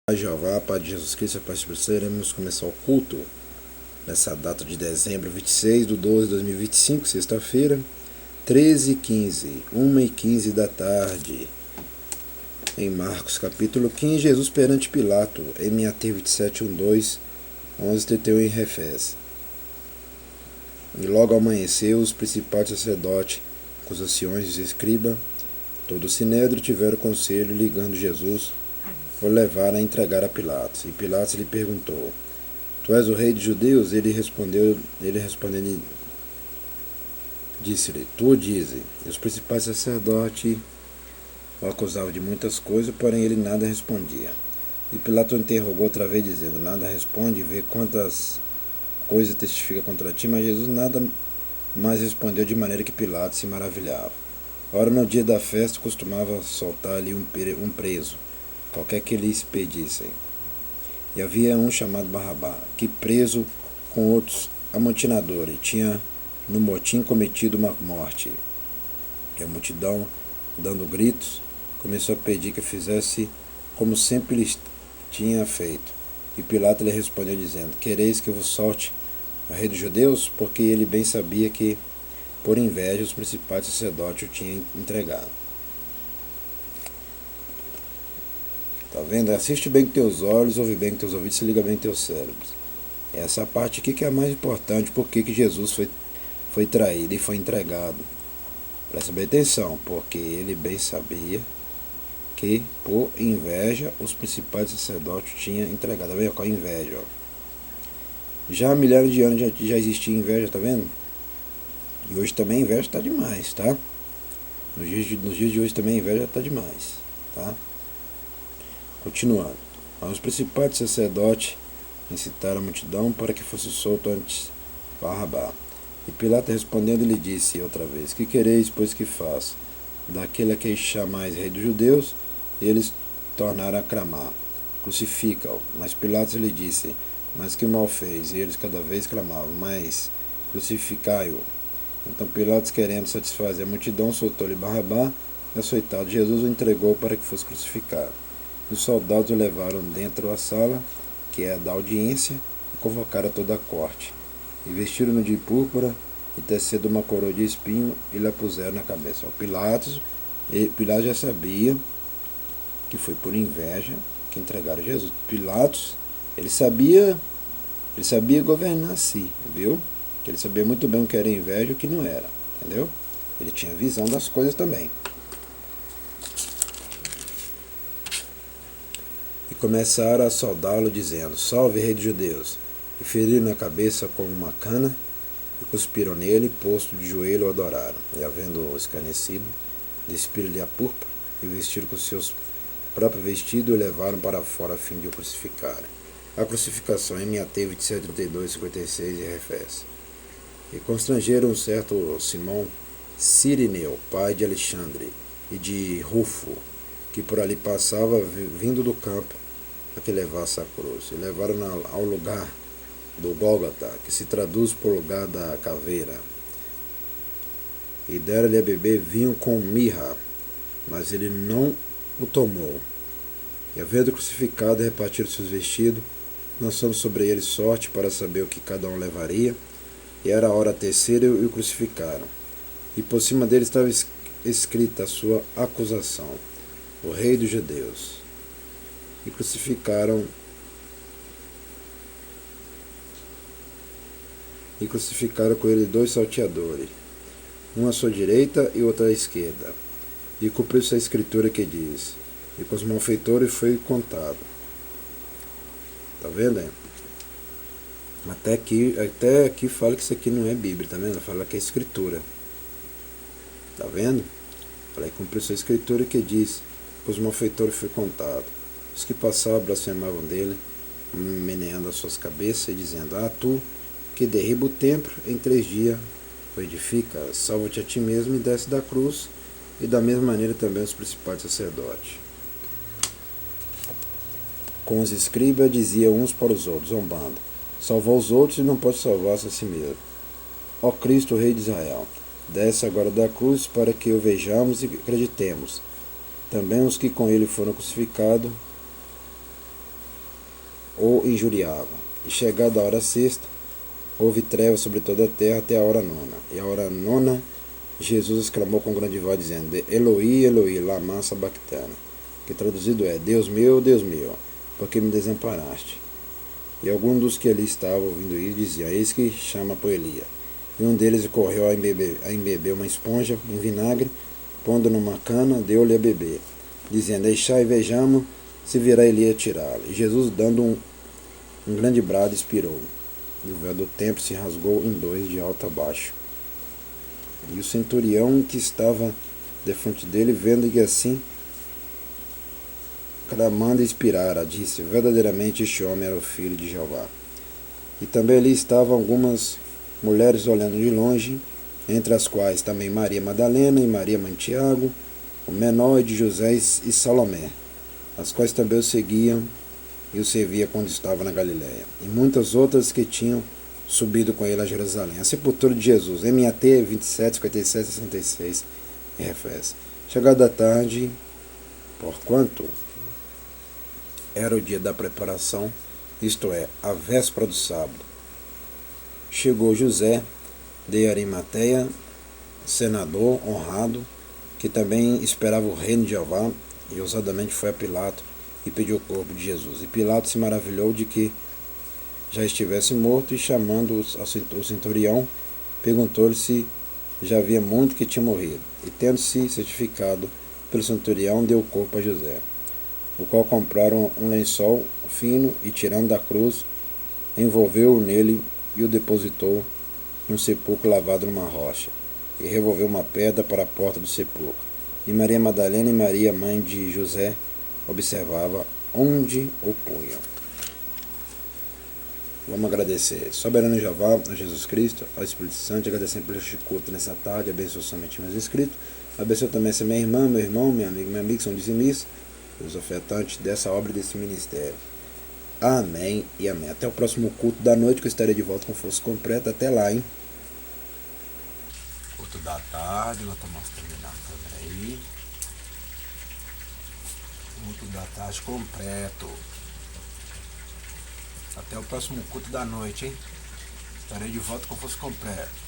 A Jeová, Pai de Jesus Cristo, a paz de você, iremos começar o culto nessa data de dezembro 26/12 de 2025, sexta-feira, 13h15, 1h15 da tarde. Em Marcos capítulo 15, Jesus perante Pilato, MAT 27:12, 11:31 em Refés. E logo amanheceu, os principais sacerdotes, com os anciões e escriba, todo o sinédrio tiveram conselho, ligando Jesus, o levaram a entregar a Pilatos. E Pilatos lhe perguntou: Tu és o rei dos judeus? Ele respondendo, disse-lhe: Tu o dizes. E os principais sacerdotes o acusavam de muitas coisas, porém ele nada respondia. E Pilatos o interrogou outra vez, dizendo: Nada responde, vê quantas coisas testifica contra ti. Mas Jesus nada mais respondeu, de maneira que Pilatos se maravilhava. Ora, no dia da festa, costumava soltar-lhe um preso, qualquer que lhes pedissem. E havia um chamado Barrabá, que preso com outros amotinadores, tinha no motim cometido uma morte. E a multidão, dando gritos, começou a pedir que fizesse como sempre lhes tinha feito. E Pilatos lhe respondeu, dizendo: Quereis que vos solte o rei dos judeus? Porque ele bem sabia que, por inveja, os principais sacerdotes o tinham entregado. Tá vendo? Assiste bem com teus olhos, ouve bem com teus ouvidos, se liga bem com teus cérebros. Essa parte aqui que é a mais importante, porque que Jesus foi traído e foi entregado. Presta bem atenção, porque ele bem sabia que, por inveja, os principais sacerdotes tinham entregado. Tá vendo? Com a inveja, ó. Já há milhares de anos já existia inveja, tá vendo? E hoje também a inveja tá demais, tá? Nos dias de hoje também a inveja tá demais, tá? Continuando. Os principais sacerdotes incitaram a multidão para que fosse solto antes Barrabá. E Pilatos respondendo lhe disse outra vez: Que quereis, pois, que faça? Daquele a quem chamais rei dos judeus? E eles tornaram a clamar: Crucifica-o. Mas Pilatos lhe disse: Mas que mal fez? E eles cada vez clamavam: Mas crucificai-o. Então Pilatos, querendo satisfazer a multidão, soltou-lhe Barrabá, e açoitado Jesus o entregou para que fosse crucificado. Os soldados o levaram dentro da sala, que é a da audiência, e convocaram toda a corte. E vestiram-no de púrpura, e tecendo uma coroa de espinho, e lhe a puseram na cabeça. Pilatos já sabia que foi por inveja que entregaram Jesus. Pilatos, ele sabia governar assim, viu? Que ele sabia muito bem o que era inveja e o que não era, entendeu? Ele tinha visão das coisas também. E começaram a saudá-lo, dizendo: Salve, rei dos judeus! E feriram na cabeça com uma cana, e cuspiram nele, posto de joelho o adoraram. E havendo-o escarnecido, despiram-lhe a púrpura, e vestiram com seus próprios vestidos, e o levaram para fora a fim de o crucificarem. A crucificação em MAT 27:32-56 e Refés. E constrangeram um certo Simão Cirineu, pai de Alexandre, e de Rufo, que por ali passava, vindo do campo, a que levasse a cruz. E levaram ao lugar do Gólgota, que se traduz por lugar da caveira. E deram-lhe a beber vinho com mirra, mas ele não o tomou. E havendo crucificado, repartiram seus vestidos, lançando sobre ele sorte para saber o que cada um levaria. E era a hora terceira, e o crucificaram. E por cima dele estava escrita a sua acusação: O rei dos judeus. E crucificaram com ele 2 salteadores, um à sua direita e outro à esquerda. E cumpriu-se a escritura que diz: E com os malfeitores foi contado. Tá vendo, hein? Até aqui fala que isso aqui não é Bíblia, tá vendo? Fala que é escritura. Tá vendo? Fala que cumpriu-se a escritura que diz: Com os malfeitores foi contado. Os que passavam blasfemavam dele, meneando as suas cabeças e dizendo: tu que derriba o templo, em 3 dias o edifica, salva-te a ti mesmo e desce da cruz. E da mesma maneira também os principais sacerdotes. Com os escribas dizia uns para os outros, zombando: Salvou os outros e não pode salvar-se a si mesmo. Ó Cristo, Rei de Israel, desce agora da cruz para que o vejamos e acreditemos. Também os que com ele foram crucificados o injuriavam. E chegada a hora sexta, houve trevas sobre toda a terra até a hora nona. E a hora nona, Jesus exclamou com grande voz, dizendo: Eloi, Eloi, lama sabachthani, que traduzido é: Deus meu, por que me desamparaste? E alguns dos que ali estavam ouvindo isso diziam: Eis que chama por Elia. E um deles correu a embeber uma esponja em vinagre, pondo numa cana, deu-lhe a beber, dizendo: Deixai e vejamos se virá Elia tirá-lo. E Jesus, dando um grande brado, expirou. E o véu do templo se rasgou em dois, de alto a baixo. E o centurião que estava defronte dele, vendo que assim, clamando expirara, disse: Verdadeiramente este homem era o filho de Jeová. E também ali estavam algumas mulheres olhando de longe, entre as quais também Maria Madalena e Maria mãe de Tiago, o menor de José e Salomé, as quais também o seguiam e o servia quando estava na Galiléia. E muitas outras que tinham subido com ele a Jerusalém. A sepultura de Jesus, MAT 27, 57, 66, em Efésios. Chegada a tarde, porquanto era o dia da preparação, isto é, a véspera do sábado, chegou José de Arimateia, senador honrado, que também esperava o reino de Jeová, e ousadamente foi a Pilato e pediu o corpo de Jesus. E Pilato se maravilhou de que já estivesse morto, e chamando o centurião, perguntou-lhe se já havia muito que tinha morrido. E tendo-se certificado pelo centurião, deu o corpo a José, o qual compraram um lençol fino e, tirando da cruz, envolveu-o nele e o depositou em um sepulcro lavado numa rocha, e revolveu uma pedra para a porta do sepulcro. E Maria Madalena e Maria, mãe de José, observava onde o punham. Vamos agradecer soberano Jeová, a Jesus Cristo, ao Espírito Santo, agradecendo por este culto nessa tarde, abençoe somente meus inscritos, abençoe também essa minha irmã, meu irmão, minha amiga, que são dizimistas, os ofertantes dessa obra e desse ministério. Amém e amém. Até o próximo culto da noite, que eu estarei de volta com força completa. Até lá, hein? Culto da tarde, nós estamos terminando a câmera aí. Culto da tarde completo. Até o próximo culto da noite, hein? Estarei de volta com força completa.